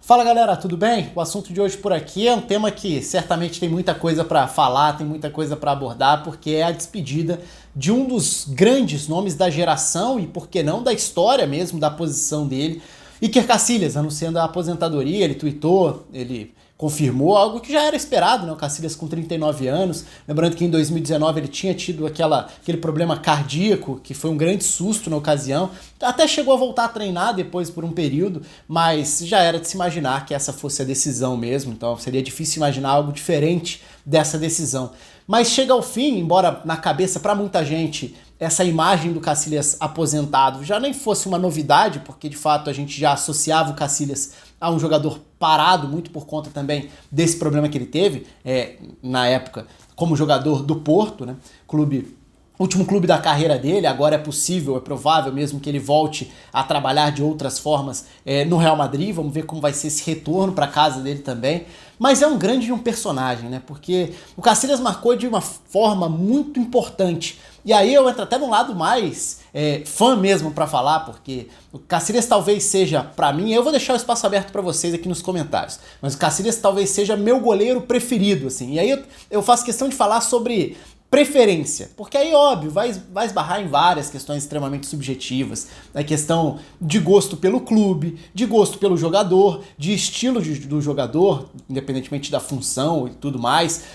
Fala galera, tudo bem? O assunto de hoje por aqui é um tema que certamente tem muita coisa para falar, tem muita coisa para abordar, porque é a despedida de um dos grandes nomes da geração e, por que não, da história mesmo, da posição dele. Iker Casillas anunciando a aposentadoria, ele tweetou, ele confirmou algo que já era esperado, né? O Casillas com 39 anos, lembrando que em 2019 ele tinha tido aquele problema cardíaco, que foi um grande susto na ocasião, até chegou a voltar a treinar depois por um período, mas já era de se imaginar que essa fosse a decisão mesmo, então seria difícil imaginar algo diferente dessa decisão. Mas chega ao fim, embora na cabeça para muita gente essa imagem do Casillas aposentado já nem fosse uma novidade, porque de fato a gente já associava o Casillas a um jogador parado, muito por conta também desse problema que ele teve na época como jogador do Porto, né? Último clube da carreira dele, agora é possível, é provável mesmo que ele volte a trabalhar de outras formas no Real Madrid, vamos ver como vai ser esse retorno para casa dele também, mas é um grande personagem, né? Porque o Casillas marcou de uma forma muito importante, e aí eu entro até num lado mais fã mesmo para falar, porque o Casillas talvez seja, para mim, eu vou deixar o espaço aberto para vocês aqui nos comentários, mas o Casillas talvez seja meu goleiro preferido, assim, e aí eu faço questão de falar sobre preferência, porque aí, óbvio, vai esbarrar em várias questões extremamente subjetivas, a questão de gosto pelo clube, de gosto pelo jogador, de estilo do jogador, independentemente da função e tudo mais,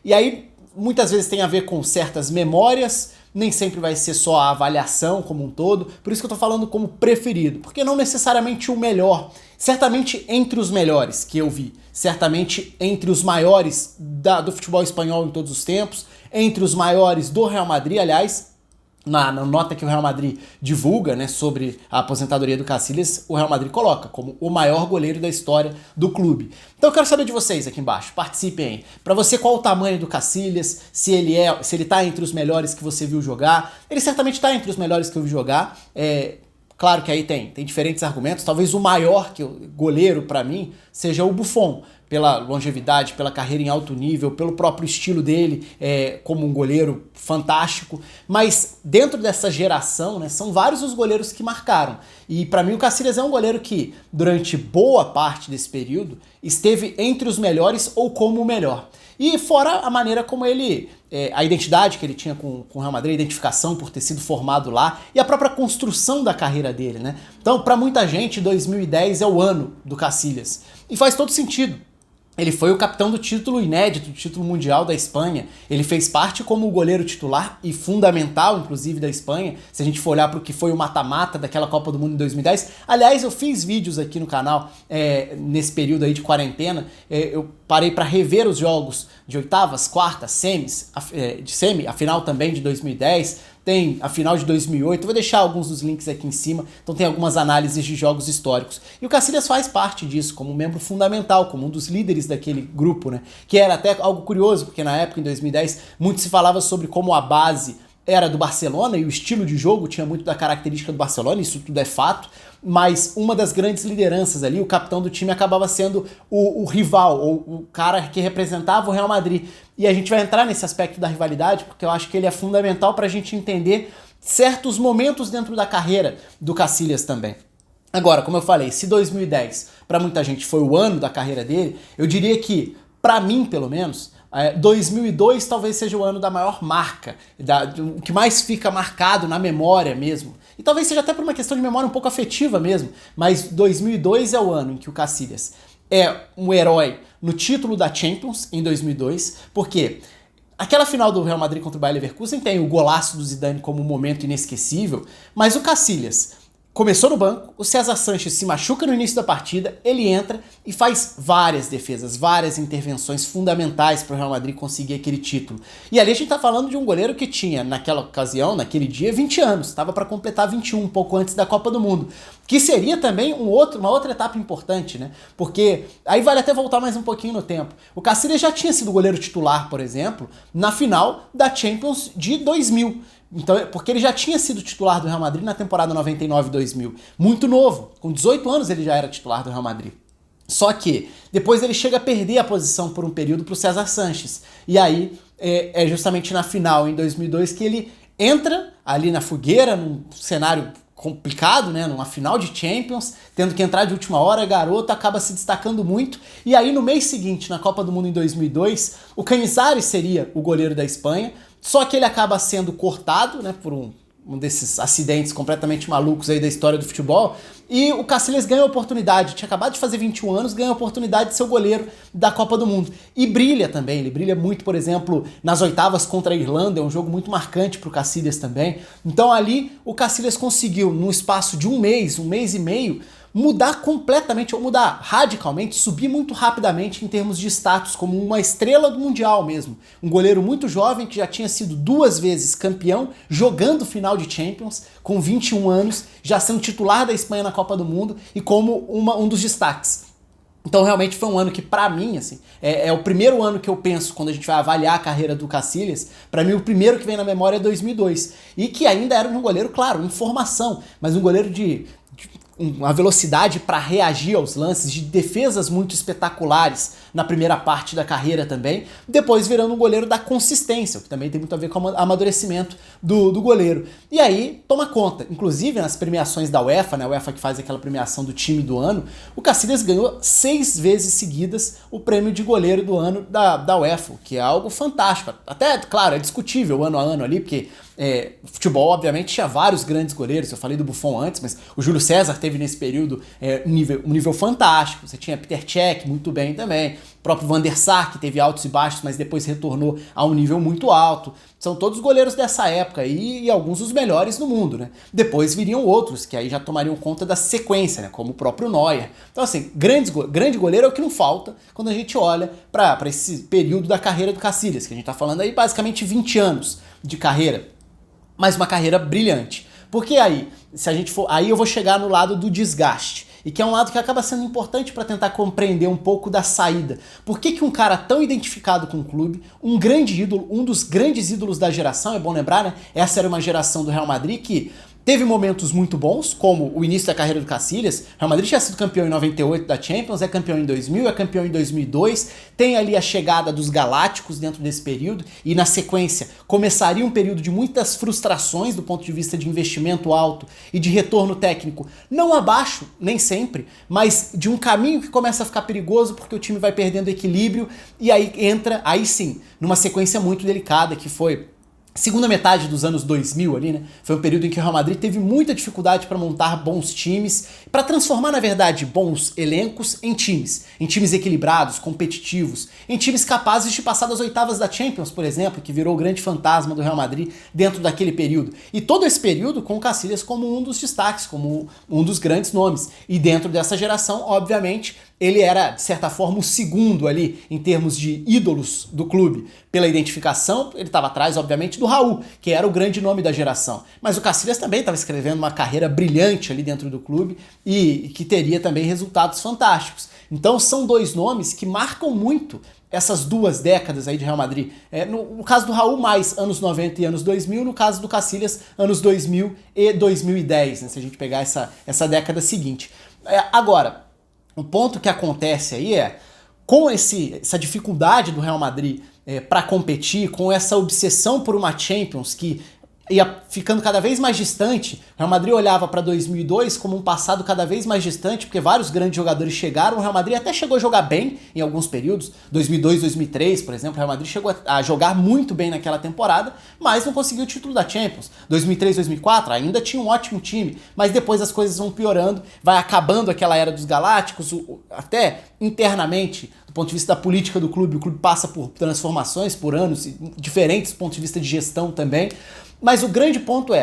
e aí muitas vezes tem a ver com certas memórias, nem sempre vai ser só a avaliação como um todo, por isso que eu tô falando como preferido, porque não necessariamente o melhor, certamente entre os melhores que eu vi, certamente entre os maiores do futebol espanhol em todos os tempos, entre os maiores do Real Madrid, aliás, na nota que o Real Madrid divulga, né, sobre a aposentadoria do Casillas, o Real Madrid coloca como o maior goleiro da história do clube. Então eu quero saber de vocês aqui embaixo, participem aí. Pra você, qual o tamanho do Casillas, se ele tá entre os melhores que você viu jogar. Ele certamente tá entre os melhores que eu vi jogar. Claro que aí tem diferentes argumentos, talvez o maior goleiro pra mim seja o Buffon, pela longevidade, pela carreira em alto nível, pelo próprio estilo dele como um goleiro fantástico, mas dentro dessa geração, né, são vários os goleiros que marcaram, e para mim o Casillas é um goleiro que durante boa parte desse período esteve entre os melhores ou como o melhor. E fora a maneira como ele, a identidade que ele tinha com o Real Madrid, a identificação por ter sido formado lá e a própria construção da carreira dele, né? Então, para muita gente, 2010 é o ano do Casillas. E faz todo sentido. Ele foi o capitão do título inédito, do título mundial da Espanha. Ele fez parte como o goleiro titular e fundamental, inclusive, da Espanha. Se a gente for olhar para o que foi o mata-mata daquela Copa do Mundo em 2010. Aliás, eu fiz vídeos aqui no canal nesse período aí de quarentena. Eu parei para rever os jogos de oitavas, quartas, semis, a final também de 2010. Tem a final de 2008, vou deixar alguns dos links aqui em cima, então tem algumas análises de jogos históricos. E o Casillas faz parte disso, como um membro fundamental, como um dos líderes daquele grupo, né? Que era até algo curioso, porque na época, em 2010, muito se falava sobre como a base era do Barcelona e o estilo de jogo tinha muito da característica do Barcelona, isso tudo é fato, mas uma das grandes lideranças ali, o capitão do time, acabava sendo o rival, ou o cara que representava o Real Madrid. E a gente vai entrar nesse aspecto da rivalidade, porque eu acho que ele é fundamental para a gente entender certos momentos dentro da carreira do Casillas também. Agora, como eu falei, se 2010 para muita gente foi o ano da carreira dele, eu diria que, para mim pelo menos, 2002 talvez seja o ano da maior marca, o que mais fica marcado na memória mesmo. E talvez seja até por uma questão de memória um pouco afetiva mesmo, mas 2002 é o ano em que o Casillas é um herói no título da Champions em 2002, porque aquela final do Real Madrid contra o Bayer Leverkusen tem o golaço do Zidane como um momento inesquecível, mas o Casillas começou no banco, o César Sanches se machuca no início da partida, ele entra e faz várias defesas, várias intervenções fundamentais para o Real Madrid conseguir aquele título. E ali a gente tá falando de um goleiro que tinha, naquela ocasião, naquele dia, 20 anos, estava para completar 21, um pouco antes da Copa do Mundo, que seria também uma outra etapa importante, né? Porque aí vale até voltar mais um pouquinho no tempo. O Casillas já tinha sido goleiro titular, por exemplo, na final da Champions de 2000. Então, porque ele já tinha sido titular do Real Madrid na temporada 99-2000. Muito novo, com 18 anos ele já era titular do Real Madrid. Só que depois ele chega a perder a posição por um período para o César Sanches. E aí é justamente na final, em 2002, que ele entra ali na fogueira, num cenário complicado, né? Numa final de Champions, tendo que entrar de última hora, garoto acaba se destacando muito. E aí no mês seguinte, na Copa do Mundo em 2002, o Canizares seria o goleiro da Espanha, só que ele acaba sendo cortado, né, por um desses acidentes completamente malucos aí da história do futebol, e o Cacilhas ganha a oportunidade, tinha acabado de fazer 21 anos, ganha a oportunidade de ser o goleiro da Copa do Mundo. E brilha também, ele brilha muito, por exemplo, nas oitavas contra a Irlanda, é um jogo muito marcante pro Cacilhas também. Então ali o Cacilhas conseguiu, num espaço de um mês e meio, mudar completamente, ou mudar radicalmente, subir muito rapidamente em termos de status, como uma estrela do Mundial mesmo. Um goleiro muito jovem que já tinha sido 2 vezes campeão, jogando final de Champions, com 21 anos, já sendo titular da Espanha na Copa do Mundo e como um dos destaques. Então realmente foi um ano que, pra mim, assim, é o primeiro ano que eu penso quando a gente vai avaliar a carreira do Cacilhas. Pra mim, o primeiro que vem na memória é 2002. E que ainda era um goleiro, claro, em formação, mas um goleiro de uma velocidade para reagir aos lances, de defesas muito espetaculares na primeira parte da carreira também, depois virando um goleiro da consistência, o que também tem muito a ver com o amadurecimento do goleiro. E aí toma conta, inclusive nas premiações da UEFA, né, a UEFA que faz aquela premiação do time do ano, o Cacilhas ganhou 6 vezes seguidas o prêmio de goleiro do ano da UEFA, que é algo fantástico. Até, claro, é discutível ano a ano ali, porque futebol, obviamente, tinha vários grandes goleiros. Eu falei do Buffon antes, mas o Júlio César teve nesse período um nível fantástico. Você tinha Peter Cech muito bem também. O próprio Van der Sar, que teve altos e baixos, mas depois retornou a um nível muito alto. São todos goleiros dessa época e alguns dos melhores do mundo, né? Depois viriam outros, que aí já tomariam conta da sequência, né? Como o próprio Neuer. Então, assim, grande goleiro é o que não falta quando a gente olha para esse período da carreira do Cacilhas, que a gente tá falando aí basicamente 20 anos de carreira. Mas uma carreira brilhante. Porque aí, se a gente for, aí eu vou chegar no lado do desgaste, e que é um lado que acaba sendo importante para tentar compreender um pouco da saída. Por que um cara tão identificado com o clube, um grande ídolo, um dos grandes ídolos da geração, é bom lembrar, né? Essa era uma geração do Real Madrid que teve momentos muito bons, como o início da carreira do Cacilhas. O Real Madrid tinha sido campeão em 98 da Champions, é campeão em 2000, é campeão em 2002. Tem ali a chegada dos Galácticos dentro desse período e, na sequência, começaria um período de muitas frustrações do ponto de vista de investimento alto e de retorno técnico, não abaixo, nem sempre, mas de um caminho que começa a ficar perigoso porque o time vai perdendo equilíbrio e aí entra, aí sim, numa sequência muito delicada que foi segunda metade dos anos 2000 ali, né? Foi um período em que o Real Madrid teve muita dificuldade para montar bons times, para transformar, na verdade, bons elencos em times equilibrados, competitivos, em times capazes de passar das oitavas da Champions, por exemplo, que virou o grande fantasma do Real Madrid dentro daquele período. E todo esse período com o Cacilhas como um dos destaques, como um dos grandes nomes. E dentro dessa geração, obviamente, ele era, de certa forma, o segundo ali em termos de ídolos do clube. Pela identificação, ele estava atrás, obviamente, do Raul, que era o grande nome da geração. Mas o Cacilhas também estava escrevendo uma carreira brilhante ali dentro do clube e que teria também resultados fantásticos. Então são dois nomes que marcam muito essas 2 décadas aí de Real Madrid. No caso do Raul, mais anos 90 e anos 2000, no caso do Cacilhas, anos 2000 e 2010, né, se a gente pegar essa década seguinte. Agora, o ponto que acontece aí com essa dificuldade do Real Madrid para competir, com essa obsessão por uma Champions que ia ficando cada vez mais distante. O Real Madrid olhava para 2002 como um passado cada vez mais distante, porque vários grandes jogadores chegaram. O Real Madrid até chegou a jogar bem em alguns períodos, 2002, 2003, por exemplo. O Real Madrid chegou a jogar muito bem naquela temporada, mas não conseguiu o título da Champions. 2003, 2004 ainda tinha um ótimo time, mas depois as coisas vão piorando, vai acabando aquela era dos Galácticos, até internamente, do ponto de vista da política do clube, o clube passa por transformações por anos, diferentes do ponto de vista de gestão também. Mas o grande ponto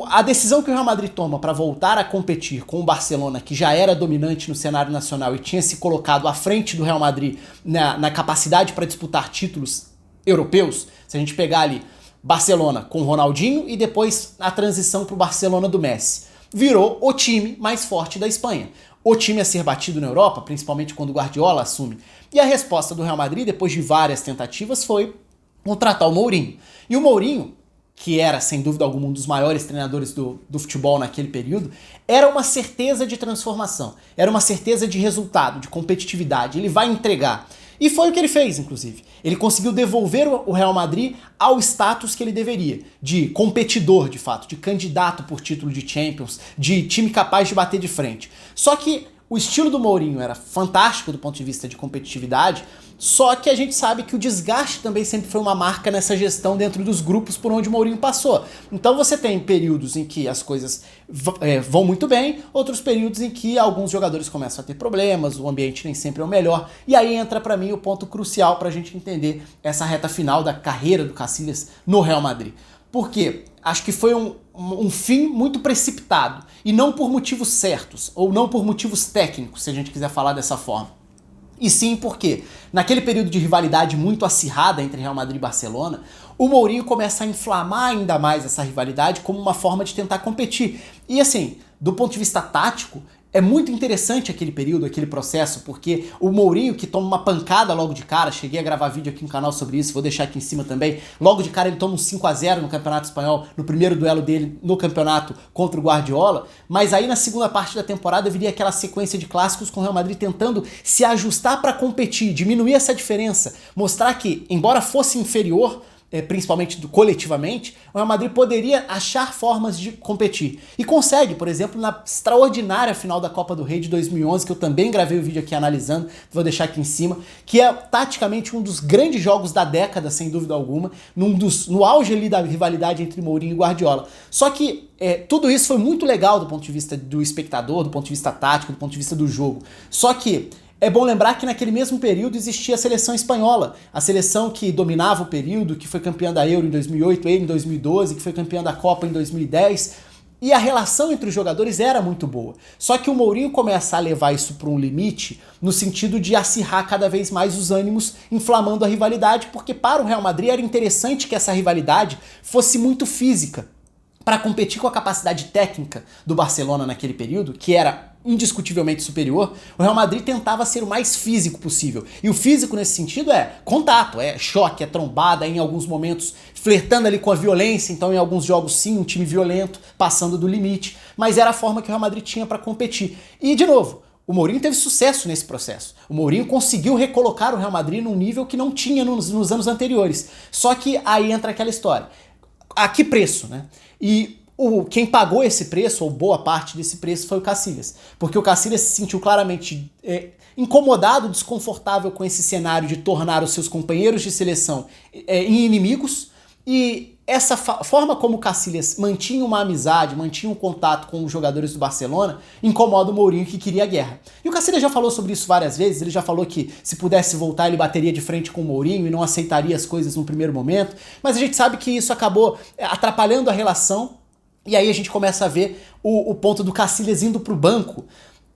a decisão que o Real Madrid toma para voltar a competir com o Barcelona, que já era dominante no cenário nacional e tinha se colocado à frente do Real Madrid na capacidade para disputar títulos europeus. Se a gente pegar ali Barcelona com Ronaldinho e depois a transição para o Barcelona do Messi, virou o time mais forte da Espanha. O time a ser batido na Europa, principalmente quando o Guardiola assume. E a resposta do Real Madrid, depois de várias tentativas, foi contratar o Mourinho. E o Mourinho, que era, sem dúvida alguma, um dos maiores treinadores do futebol naquele período, era uma certeza de transformação, era uma certeza de resultado, de competitividade. Ele vai entregar. E foi o que ele fez, inclusive. Ele conseguiu devolver o Real Madrid ao status que ele deveria, de competidor, de fato, de candidato por título de Champions, de time capaz de bater de frente. Só que o estilo do Mourinho era fantástico do ponto de vista de competitividade, só que a gente sabe que o desgaste também sempre foi uma marca nessa gestão dentro dos grupos por onde o Mourinho passou. Então você tem períodos em que as coisas vão muito bem, outros períodos em que alguns jogadores começam a ter problemas, o ambiente nem sempre é o melhor, e aí entra pra mim o ponto crucial pra gente entender essa reta final da carreira do Casillas no Real Madrid. Por quê? Acho que foi um fim muito precipitado, e não por motivos certos, ou não por motivos técnicos, se a gente quiser falar dessa forma. E sim porque, naquele período de rivalidade muito acirrada entre Real Madrid e Barcelona, o Mourinho começa a inflamar ainda mais essa rivalidade como uma forma de tentar competir. E assim, do ponto de vista tático, é muito interessante aquele período, aquele processo, porque o Mourinho, que toma uma pancada logo de cara, cheguei a gravar vídeo aqui no canal sobre isso, vou deixar aqui em cima também, logo de cara ele toma um 5-0 no Campeonato Espanhol, no primeiro duelo dele no campeonato contra o Guardiola, mas aí na segunda parte da temporada viria aquela sequência de clássicos com o Real Madrid tentando se ajustar para competir, diminuir essa diferença, mostrar que, embora fosse inferior, principalmente coletivamente, o Real Madrid poderia achar formas de competir. E consegue, por exemplo, na extraordinária final da Copa do Rei de 2011, que eu também gravei o vídeo aqui analisando, vou deixar aqui em cima, que é taticamente um dos grandes jogos da década, sem dúvida alguma, no auge ali da rivalidade entre Mourinho e Guardiola. Só que tudo isso foi muito legal do ponto de vista do espectador, do ponto de vista tático, do ponto de vista do jogo. Só que é bom lembrar que naquele mesmo período existia a seleção espanhola, a seleção que dominava o período, que foi campeã da Euro em 2008, ele em 2012, que foi campeã da Copa em 2010, e a relação entre os jogadores era muito boa. Só que o Mourinho começa a levar isso para um limite, no sentido de acirrar cada vez mais os ânimos, inflamando a rivalidade, porque para o Real Madrid era interessante que essa rivalidade fosse muito física, para competir com a capacidade técnica do Barcelona naquele período, que era indiscutivelmente superior, o Real Madrid tentava ser o mais físico possível. E o físico nesse sentido é contato, é choque, é trombada, em alguns momentos flertando ali com a violência, então em alguns jogos sim, um time violento, passando do limite, mas era a forma que o Real Madrid tinha para competir. E de novo, o Mourinho teve sucesso nesse processo. O Mourinho conseguiu recolocar o Real Madrid num nível que não tinha nos anos anteriores. Só que aí entra aquela história. A que preço, né? E quem pagou esse preço, ou boa parte desse preço, foi o Casillas. Porque o Casillas se sentiu claramente incomodado, desconfortável com esse cenário de tornar os seus companheiros de seleção em inimigos. E essa forma como o Casillas mantinha uma amizade, mantinha um contato com os jogadores do Barcelona, incomoda o Mourinho, que queria guerra. E o Casillas já falou sobre isso várias vezes, ele já falou que se pudesse voltar ele bateria de frente com o Mourinho e não aceitaria as coisas no primeiro momento, mas a gente sabe que isso acabou atrapalhando a relação. E aí a gente começa a ver o ponto do Casillas indo pro banco.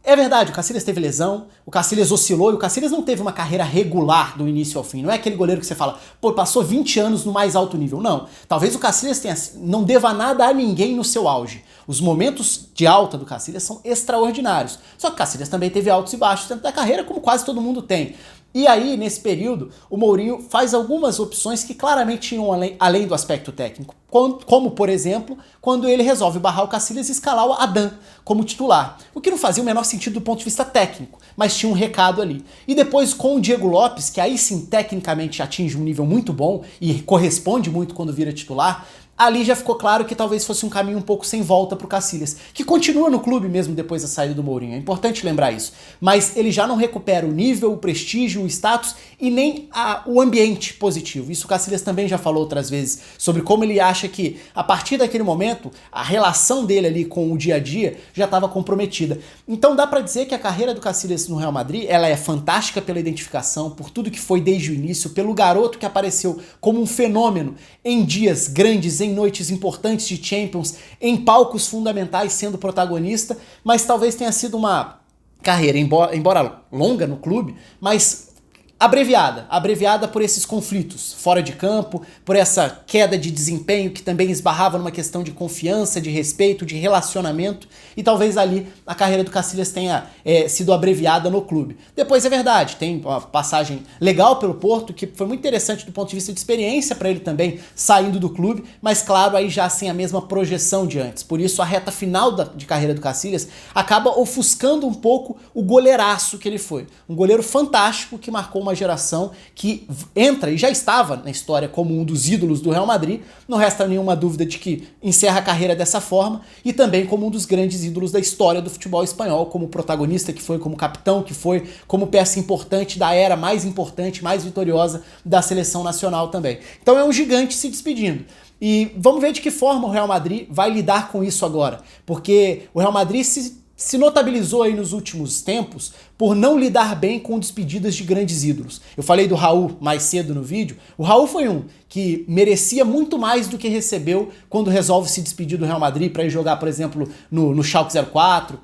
É verdade, o Casillas teve lesão, o Casillas oscilou e o Casillas não teve uma carreira regular do início ao fim. Não é aquele goleiro que você fala, pô, passou 20 anos no mais alto nível. Não, talvez o Casillas não deva nada a ninguém no seu auge. Os momentos de alta do Casillas são extraordinários. Só que o Casillas também teve altos e baixos dentro da carreira, como quase todo mundo tem. E aí, nesse período, o Mourinho faz algumas opções que claramente iam além do aspecto técnico. Como, por exemplo, quando ele resolve barrar o Casillas e escalar o Adán como titular. O que não fazia o menor sentido do ponto de vista técnico, mas tinha um recado ali. E depois com o Diego Lopes, que aí sim tecnicamente atinge um nível muito bom e corresponde muito quando vira titular, ali já ficou claro que talvez fosse um caminho um pouco sem volta pro Casillas, que continua no clube mesmo depois da saída do Mourinho, é importante lembrar isso. Mas ele já não recupera o nível, o prestígio, o status e nem o ambiente positivo. Isso o Casillas também já falou outras vezes, sobre como ele acha que, a partir daquele momento, a relação dele ali com o dia a dia já estava comprometida. Então dá pra dizer que a carreira do Casillas no Real Madrid, ela é fantástica pela identificação, por tudo que foi desde o início, pelo garoto que apareceu como um fenômeno em dias grandes, em noites importantes de Champions, em palcos fundamentais sendo protagonista, mas talvez tenha sido uma carreira, embora longa no clube, mas abreviada por esses conflitos fora de campo, por essa queda de desempenho que também esbarrava numa questão de confiança, de respeito, de relacionamento, e talvez ali a carreira do Casillas tenha sido abreviada no clube. Depois é verdade, tem uma passagem legal pelo Porto, que foi muito interessante do ponto de vista de experiência para ele também, saindo do clube, mas claro, aí já sem a mesma projeção de antes. Por isso a reta final de carreira do Casillas acaba ofuscando um pouco o goleiraço que ele foi. Um goleiro fantástico que marcou uma uma geração que entra e já estava na história como um dos ídolos do Real Madrid, não resta nenhuma dúvida de que encerra a carreira dessa forma, e também como um dos grandes ídolos da história do futebol espanhol, como protagonista que foi, como capitão que foi, como peça importante da era mais importante, mais vitoriosa da seleção nacional também. Então é um gigante se despedindo. E vamos ver de que forma o Real Madrid vai lidar com isso agora, porque o Real Madrid se notabilizou aí nos últimos tempos por não lidar bem com despedidas de grandes ídolos. Eu falei do Raul mais cedo no vídeo. O Raul foi um que merecia muito mais do que recebeu quando resolve se despedir do Real Madrid para ir jogar, por exemplo, no Schalke 04.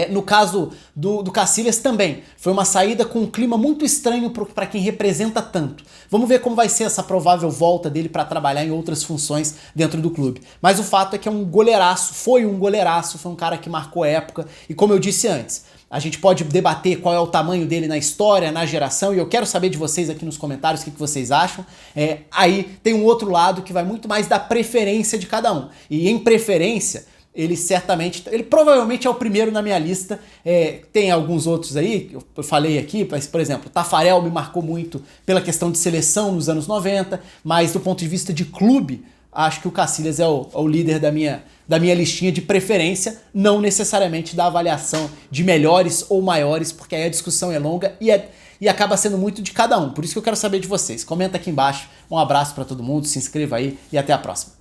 No caso do Casillas também, foi uma saída com um clima muito estranho para quem representa tanto. Vamos ver como vai ser essa provável volta dele para trabalhar em outras funções dentro do clube. Mas o fato é que é um goleiraço, foi um cara que marcou época, e como eu disse antes, a gente pode debater qual é o tamanho dele na história, na geração, e eu quero saber de vocês aqui nos comentários o que vocês acham. Aí tem um outro lado que vai muito mais da preferência de cada um. E em preferência, ele provavelmente é o primeiro na minha lista. Tem alguns outros aí, eu falei aqui, mas, por exemplo, Tafarel me marcou muito pela questão de seleção nos anos 90, mas do ponto de vista de clube, acho que o Casillas é o líder da minha listinha de preferência, não necessariamente da avaliação de melhores ou maiores, porque aí a discussão é longa e acaba sendo muito de cada um. Por isso que eu quero saber de vocês. Comenta aqui embaixo. Um abraço para todo mundo, se inscreva aí e até a próxima.